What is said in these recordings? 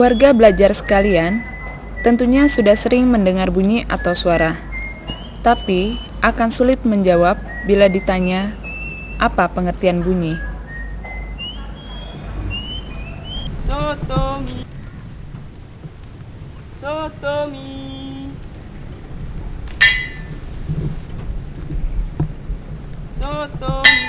Warga belajar sekalian, tentunya sudah sering mendengar bunyi atau suara, tapi akan sulit menjawab bila ditanya apa pengertian bunyi. Sotomi, sotomi, sotomi.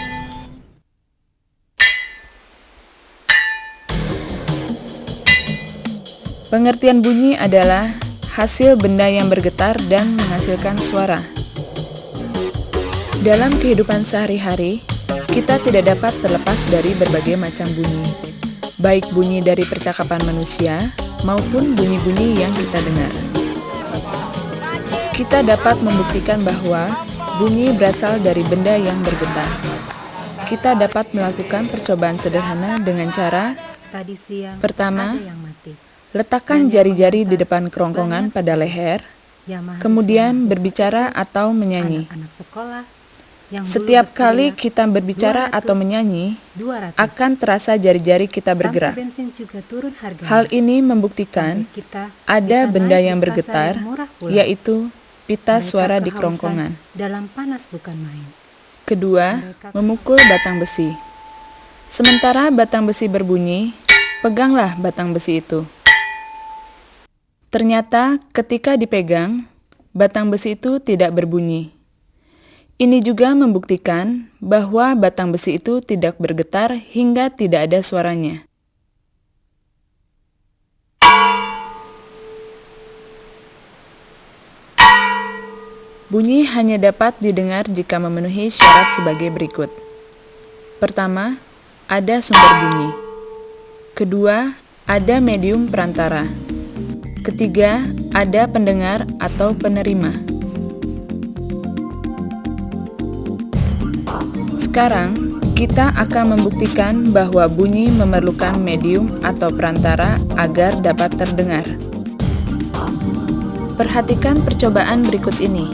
Pengertian bunyi adalah hasil benda yang bergetar dan menghasilkan suara. Dalam kehidupan sehari-hari, kita tidak dapat terlepas dari berbagai macam bunyi, baik bunyi dari percakapan manusia maupun bunyi-bunyi yang kita dengar. Kita dapat membuktikan bahwa bunyi berasal dari benda yang bergetar. Kita dapat melakukan percobaan sederhana dengan cara pertama, letakkan jari-jari di depan kerongkongan pada leher, kemudian berbicara atau menyanyi. Setiap kali kita berbicara atau menyanyi, akan terasa jari-jari kita bergerak. Hal ini membuktikan ada benda yang bergetar, yaitu pita suara di kerongkongan. Kedua, memukul batang besi. Sementara batang besi berbunyi, peganglah batang besi itu. Ternyata ketika dipegang, batang besi itu tidak berbunyi. Ini juga membuktikan bahwa batang besi itu tidak bergetar hingga tidak ada suaranya. Bunyi hanya dapat didengar jika memenuhi syarat sebagai berikut. Pertama, ada sumber bunyi. Kedua, ada medium perantara. Ketiga, ada pendengar atau penerima. Sekarang, kita akan membuktikan bahwa bunyi memerlukan medium atau perantara agar dapat terdengar. Perhatikan percobaan berikut ini.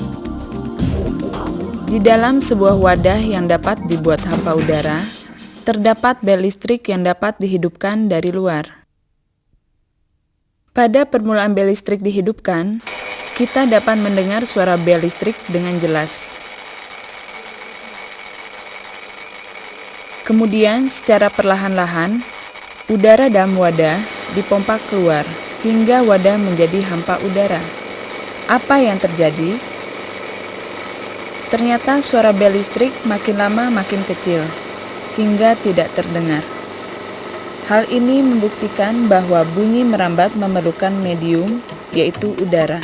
Di dalam sebuah wadah yang dapat dibuat hampa udara, terdapat bel listrik yang dapat dihidupkan dari luar. Pada permulaan bel listrik dihidupkan, kita dapat mendengar suara bel listrik dengan jelas. Kemudian, secara perlahan-lahan, udara dalam wadah dipompa keluar hingga wadah menjadi hampa udara. Apa yang terjadi? Ternyata suara bel listrik makin lama makin kecil, hingga tidak terdengar. Hal ini membuktikan bahwa bunyi merambat memerlukan medium, yaitu udara.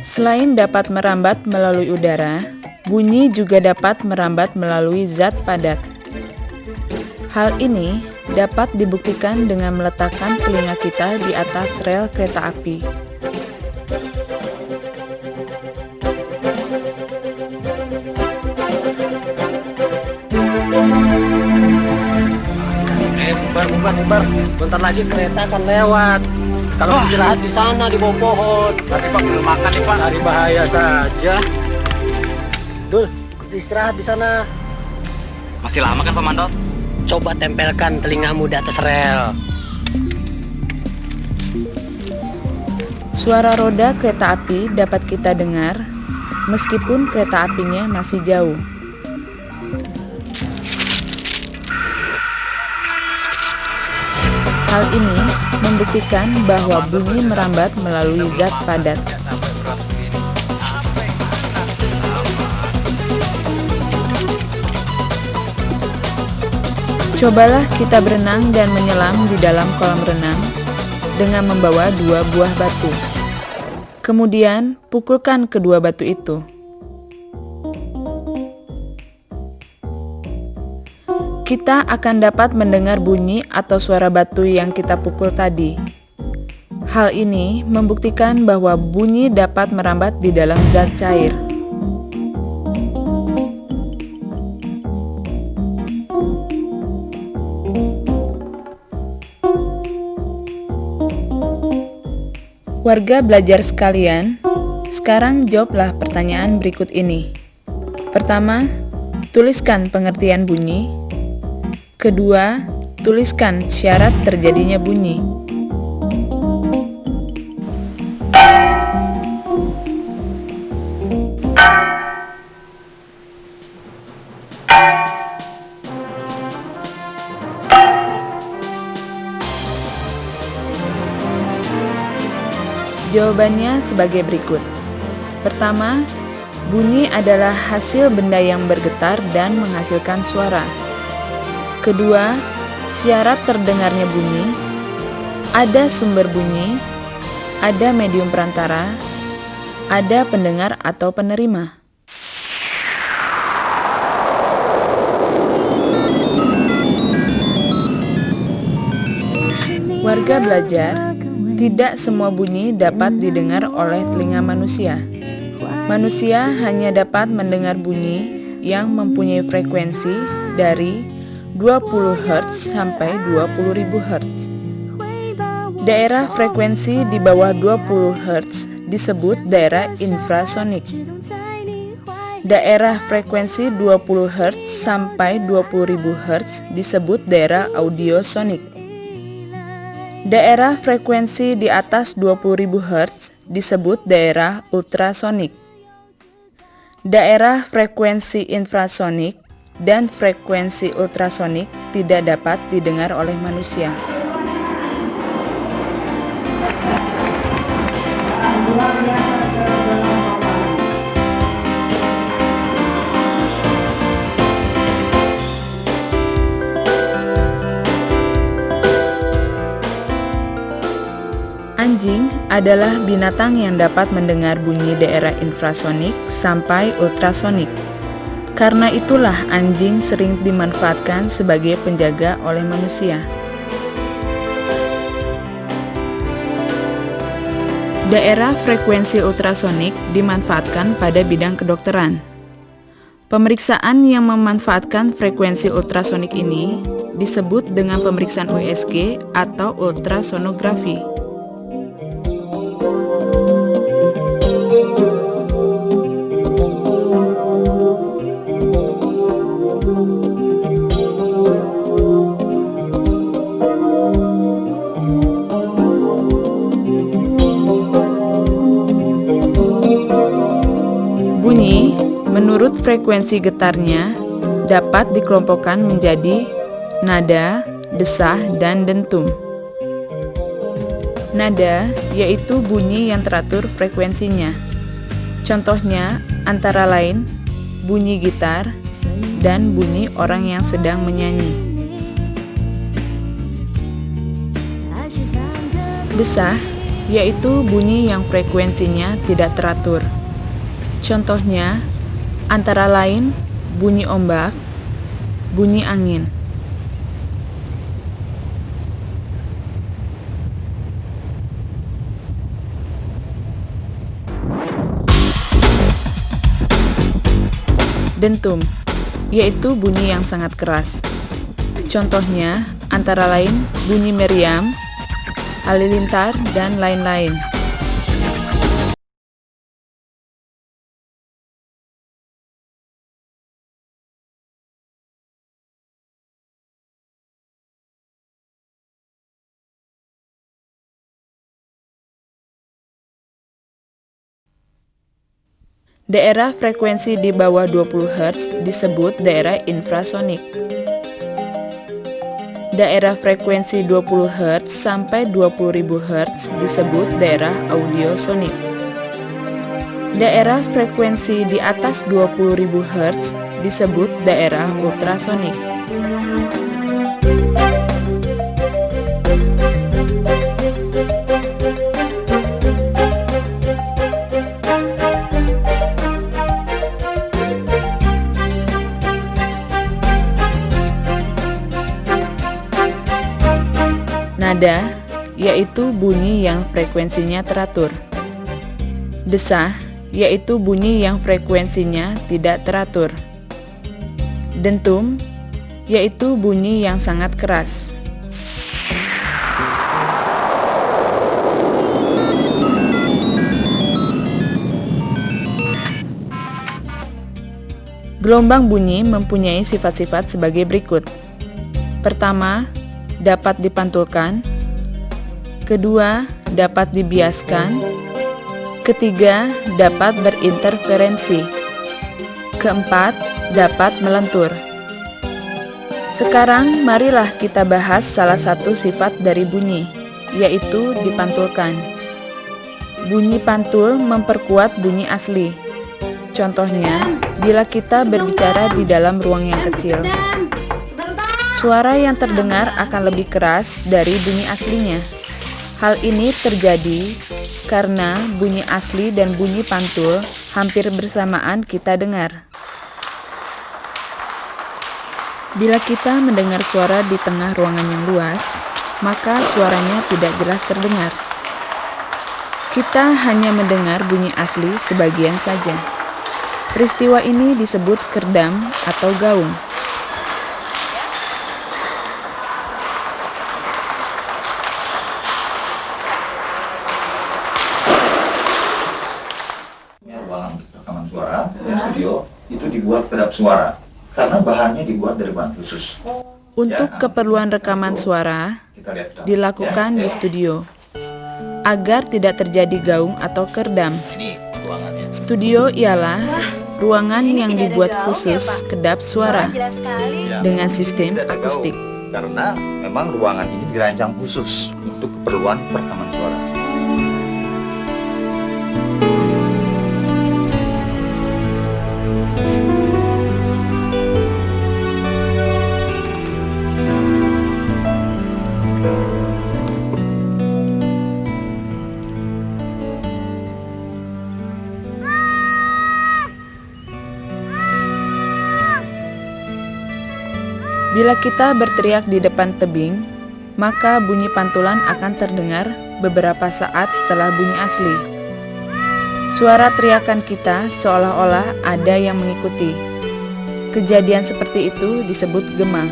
Selain dapat merambat melalui udara, bunyi juga dapat merambat melalui zat padat. Hal ini dapat dibuktikan dengan meletakkan telinga kita di atas rel kereta api. Bubar. Bentar lagi kereta akan lewat. Kalau istirahat di sana di bawah pohon. Tapi Pak belum makan nih Pak. Hari bahaya saja. Dul, ikut istirahat di sana. Masih lama kan Pak Manto? Coba tempelkan telingamu di atas rel. Suara roda kereta api dapat kita dengar meskipun kereta apinya masih jauh. Hal ini membuktikan bahwa bunyi merambat melalui zat padat. Cobalah kita berenang dan menyelam di dalam kolam renang dengan membawa 2 buah batu. Kemudian, pukulkan kedua batu itu. Kita akan dapat mendengar bunyi atau suara batu yang kita pukul tadi. Hal ini membuktikan bahwa bunyi dapat merambat di dalam zat cair. Warga belajar sekalian, sekarang jawablah pertanyaan berikut ini. Pertama, tuliskan pengertian bunyi. Kedua, tuliskan syarat terjadinya bunyi. Jawabannya sebagai berikut. Pertama, bunyi adalah hasil benda yang bergetar dan menghasilkan suara. Kedua, syarat terdengarnya bunyi, ada sumber bunyi, ada medium perantara, ada pendengar atau penerima. Warga belajar, tidak semua bunyi dapat didengar oleh telinga manusia. Manusia hanya dapat mendengar bunyi yang mempunyai frekuensi dari 20 Hz sampai 20.000 Hz. Daerah frekuensi di bawah 20 Hz disebut daerah infrasonik. Daerah frekuensi 20 Hz sampai 20.000 Hz disebut daerah audiosonik. Daerah frekuensi di atas 20.000 Hz disebut daerah ultrasonik. Daerah frekuensi infrasonik dan frekuensi ultrasonik tidak dapat didengar oleh manusia. Anjing adalah binatang yang dapat mendengar bunyi daerah infrasonik sampai ultrasonik. Karena itulah anjing sering dimanfaatkan sebagai penjaga oleh manusia. Daerah frekuensi ultrasonik dimanfaatkan pada bidang kedokteran. Pemeriksaan yang memanfaatkan frekuensi ultrasonik ini disebut dengan pemeriksaan USG atau ultrasonografi. Bunyi, menurut frekuensi getarnya, dapat dikelompokkan menjadi nada, desah, dan dentum. Nada yaitu bunyi yang teratur frekuensinya. Contohnya antara lain bunyi gitar dan bunyi orang yang sedang menyanyi. Desah yaitu bunyi yang frekuensinya tidak teratur. Contohnya antara lain bunyi ombak, bunyi angin. Dentum, yaitu bunyi yang sangat keras. Contohnya antara lain bunyi meriam, halilintar, dan lain-lain. Daerah frekuensi di bawah 20 Hz disebut daerah infrasonik. Daerah frekuensi 20 Hz sampai 20.000 Hz disebut daerah audiosonik. Daerah frekuensi di atas 20.000 Hz disebut daerah ultrasonik. Nada, yaitu bunyi yang frekuensinya teratur. Desah, yaitu bunyi yang frekuensinya tidak teratur. Dentum, yaitu bunyi yang sangat keras. Gelombang bunyi mempunyai sifat-sifat sebagai berikut. Pertama, dapat dipantulkan. Kedua, dapat dibiaskan. Ketiga, dapat berinterferensi. Keempat, dapat melentur. Sekarang marilah kita bahas salah satu sifat dari bunyi, yaitu dipantulkan. Bunyi pantul memperkuat bunyi asli. Contohnya, bila kita berbicara di dalam ruang yang kecil, suara yang terdengar akan lebih keras dari bunyi aslinya. Hal ini terjadi karena bunyi asli dan bunyi pantul hampir bersamaan kita dengar. Bila kita mendengar suara di tengah ruangan yang luas, maka suaranya tidak jelas terdengar. Kita hanya mendengar bunyi asli sebagian saja. Peristiwa ini disebut kerdam atau gaung. Ruangan rekaman suara dan studio itu dibuat kedap suara karena bahannya dibuat dari bahan khusus. Untuk keperluan rekaman suara dilakukan di studio agar tidak terjadi gaung atau kerdam. Studio ialah ruangan yang dibuat khusus kedap suara dengan sistem akustik. Karena memang ruangan ini dirancang khusus untuk keperluan rekaman suara. Bila kita berteriak di depan tebing, maka bunyi pantulan akan terdengar beberapa saat setelah bunyi asli. Suara teriakan kita seolah-olah ada yang mengikuti. Kejadian seperti itu disebut gema.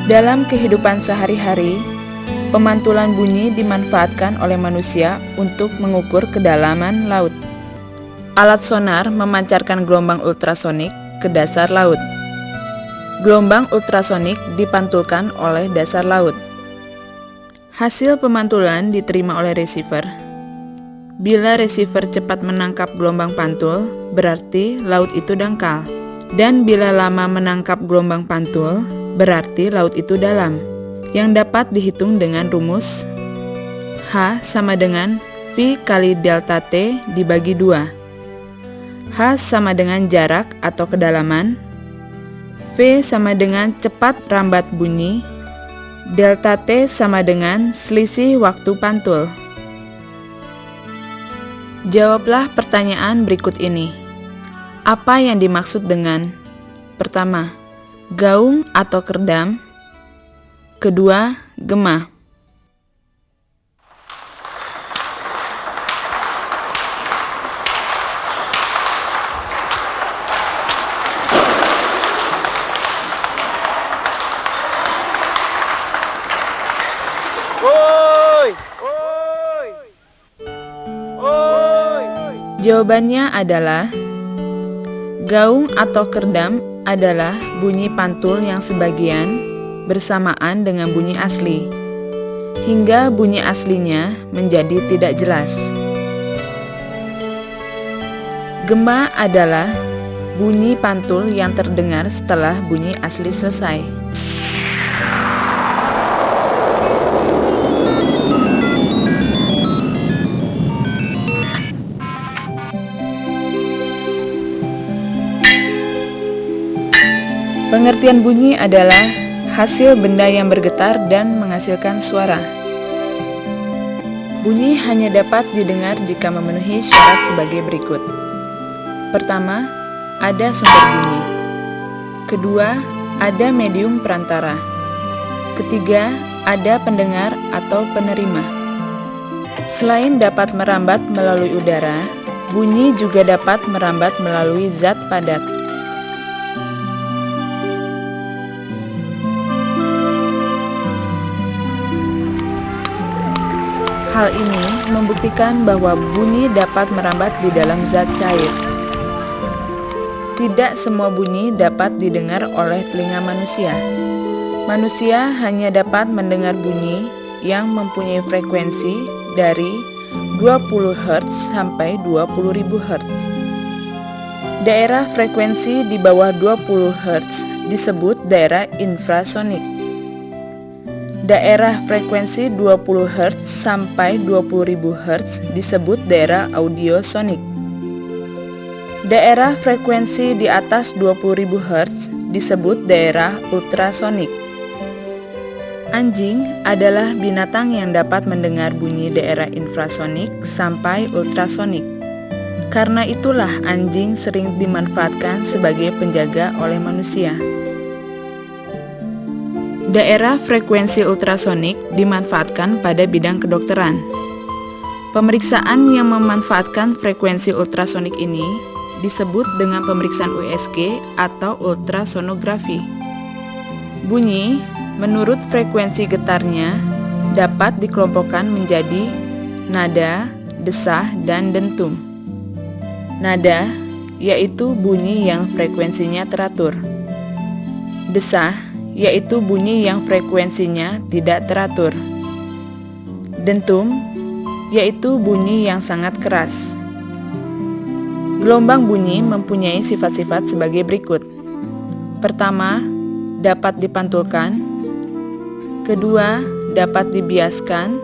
Dalam kehidupan sehari-hari, pemantulan bunyi dimanfaatkan oleh manusia untuk mengukur kedalaman laut. Alat sonar memancarkan gelombang ultrasonik ke dasar laut. Gelombang ultrasonik dipantulkan oleh dasar laut. Hasil pemantulan diterima oleh receiver. Bila receiver cepat menangkap gelombang pantul, berarti laut itu dangkal. Dan bila lama menangkap gelombang pantul, berarti laut itu dalam. Yang dapat dihitung dengan rumus H sama dengan V kali delta T dibagi 2. H sama dengan jarak atau kedalaman, V sama dengan cepat rambat bunyi, delta T sama dengan selisih waktu pantul. Jawablah pertanyaan berikut ini. Apa yang dimaksud dengan pertama, gaung atau kerdam? Kedua, gema. Jawabannya adalah gaung atau kerdam adalah bunyi pantul yang sebagian bersamaan dengan bunyi asli, hingga bunyi aslinya menjadi tidak jelas. Gema adalah bunyi pantul yang terdengar setelah bunyi asli selesai. Pengertian bunyi adalah hasil benda yang bergetar dan menghasilkan suara. Bunyi hanya dapat didengar jika memenuhi syarat sebagai berikut. Pertama, ada sumber bunyi. Kedua, ada medium perantara. Ketiga, ada pendengar atau penerima. Selain dapat merambat melalui udara, bunyi juga dapat merambat melalui zat padat. Hal ini membuktikan bahwa bunyi dapat merambat di dalam zat cair. Tidak semua bunyi dapat didengar oleh telinga manusia. Manusia hanya dapat mendengar bunyi yang mempunyai frekuensi dari 20 Hz sampai 20.000 Hz. Daerah frekuensi di bawah 20 Hz disebut daerah infrasonik. Daerah frekuensi 20 Hz sampai 20.000 Hz disebut daerah audiosonik. Daerah frekuensi di atas 20.000 Hz disebut daerah ultrasonik. Anjing adalah binatang yang dapat mendengar bunyi daerah infrasonik sampai ultrasonik. Karena itulah anjing sering dimanfaatkan sebagai penjaga oleh manusia. Daerah frekuensi ultrasonik dimanfaatkan pada bidang kedokteran. Pemeriksaan yang memanfaatkan frekuensi ultrasonik ini disebut dengan pemeriksaan USG atau ultrasonografi. Bunyi, menurut frekuensi getarnya, dapat dikelompokkan menjadi nada, desah, dan dentum. Nada, yaitu bunyi yang frekuensinya teratur. Desah, yaitu bunyi yang frekuensinya tidak teratur. Dentum, yaitu bunyi yang sangat keras. Gelombang bunyi mempunyai sifat-sifat sebagai berikut. Pertama, dapat dipantulkan. Kedua, dapat dibiaskan.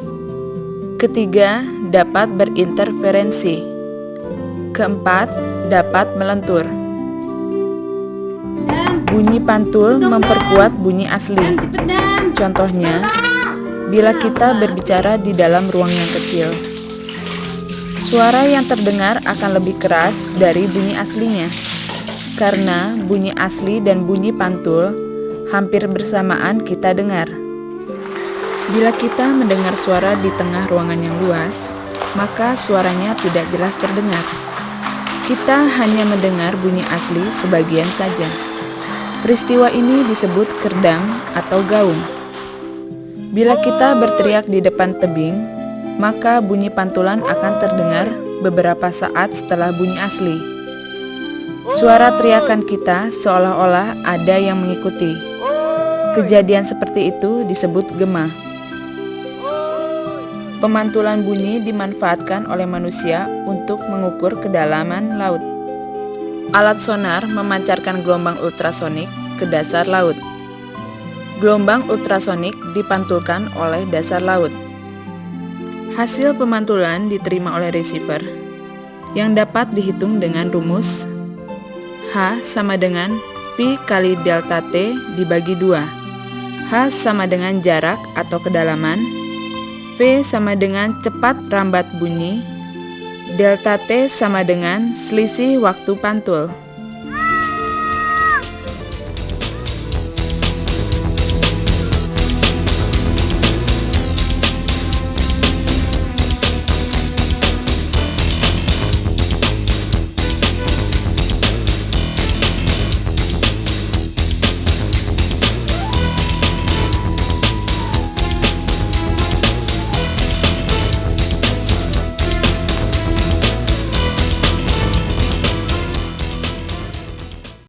Ketiga, dapat berinterferensi. Keempat, dapat melentur. Bunyi pantul memperkuat bunyi asli. Contohnya, bila kita berbicara di dalam ruang yang kecil, suara yang terdengar akan lebih keras dari bunyi aslinya. Karena bunyi asli dan bunyi pantul hampir bersamaan kita dengar. Bila kita mendengar suara di tengah ruangan yang luas, maka suaranya tidak jelas terdengar. Kita hanya mendengar bunyi asli sebagian saja. Peristiwa ini disebut kerdang atau gaung. Bila kita berteriak di depan tebing, maka bunyi pantulan akan terdengar beberapa saat setelah bunyi asli. Suara teriakan kita seolah-olah ada yang mengikuti. Kejadian seperti itu disebut gema. Pemantulan bunyi dimanfaatkan oleh manusia untuk mengukur kedalaman laut. Alat sonar memancarkan gelombang ultrasonik ke dasar laut. Gelombang ultrasonik dipantulkan oleh dasar laut. Hasil pemantulan diterima oleh receiver yang dapat dihitung dengan rumus H sama dengan V kali delta T dibagi 2. H sama dengan jarak atau kedalaman, V sama dengan cepat rambat bunyi, delta T sama dengan selisih waktu pantul.